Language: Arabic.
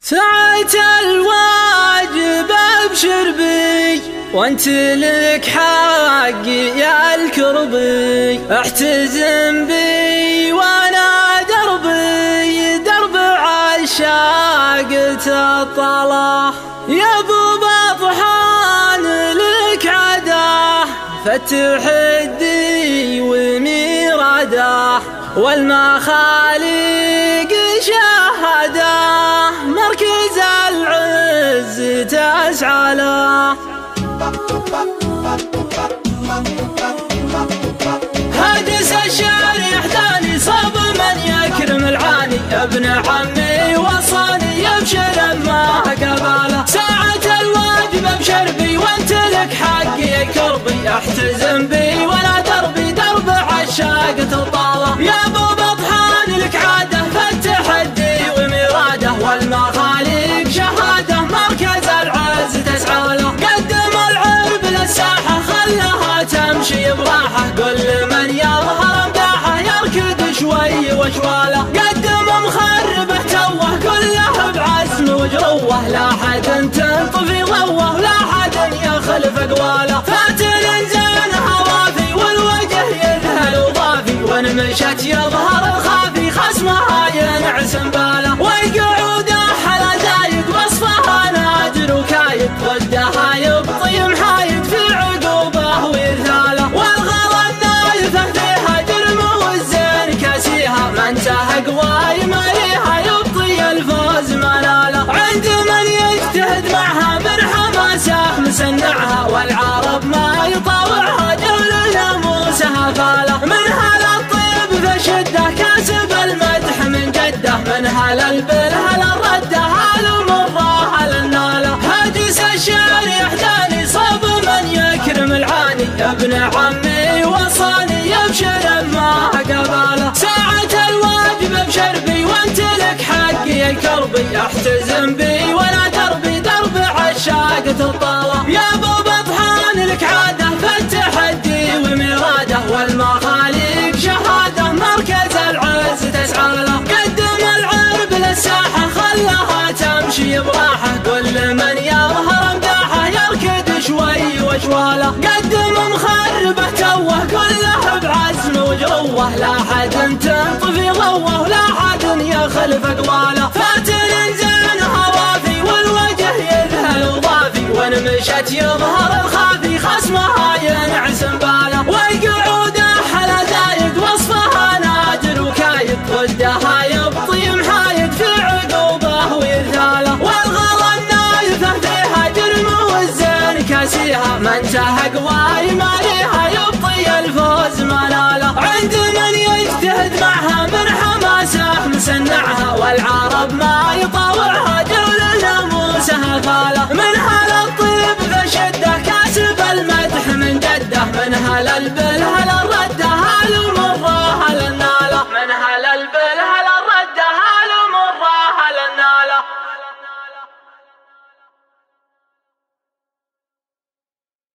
ساعة الواجب ابشر بي وانت لك حقي يا الكربي، احتزم بي وانا دربي درب عشاقة الطلاح. يا ابو بطحان لك عداه فتح الدي وميراده، والمخاليق شهده مركز العز تسعى له. هاجس الشارع ثاني صاب من يكرم العاني، ابن عمي وصاني يبشر ما قباله. ساعة الواجب ابشر بي وانت لك حقي يا كربي، احتزم بي ولا دربي درب عشاقة الطالة. يا ابو بطحان لك عاده فتح الدي وميراده، والمخاليق شهاده مركز العز تسعى له. قدم العرب للساحه خلها تمشي براحه، كل من يظهر مداحه يركض شوي وشواله. قدم مخربه توه كله بعزم وجروه، لا حد تنطفي ضوه ولا حد يخلف اقواله. فاتن زينها وافي والوجه يذهل وضافي، وان مشت يظهر الخافي خصمها ينعسم باله. والقعوده حلا زايد وصفها نادر وكايد، ضدها يبطي محايد في عقوبه وإذاله. والغلا النايفه فيها جرم والزين كاسيها، من تهق وايمانيها يبطي الفوز مناله. عند من يجتهد معها من حماسه مسنعها، والعرب ما يطاوعها جول ناموسها فاله. من هلا الطيب فشده كاسب المدح من جده، من هلا البلهل الرده هل مره هل الناله. هاجس الشارع ثاني صاب من يكرم العاني، ابن عمي وصاني يبشر ما قباله. ساعة الواجب ابشر بي وانت لك حقي يا كربي، احتزم بي ولا دربي درب عشاقة الطالة. يا ابو بطحان لك عاده فتح الدي وميراده، والمخاليق شهاده مركز العز تسعى له. قدم العرب للساحه خلها تمشي براحه، كل من يظهر مداحه يركض شوي وشواله. قدم مخربه توه كله بعزم وجروه، لا حد تنطفي ضوه ولا حد يخلف اقواله. فاتن زينها وافي والوجه يذهل وضافي، وان مشت يظهر الخافي خصمها ينعسم باله. والقعوده حلا زايد وصفها نادر وكايد، ضدها يبطي محايد في عقوبه وإذاله. والغلا النايفه فيها جرم والزين كاسيها، من تهق وايمانيها يبطي الفوز مناله. عند من يجتهد معها من حماسه مسنعها، والعرب ما يطاوعها جول ناموسها فاله. من هلا الطيب فشده كاسب المدح من جده، من هلا البلهل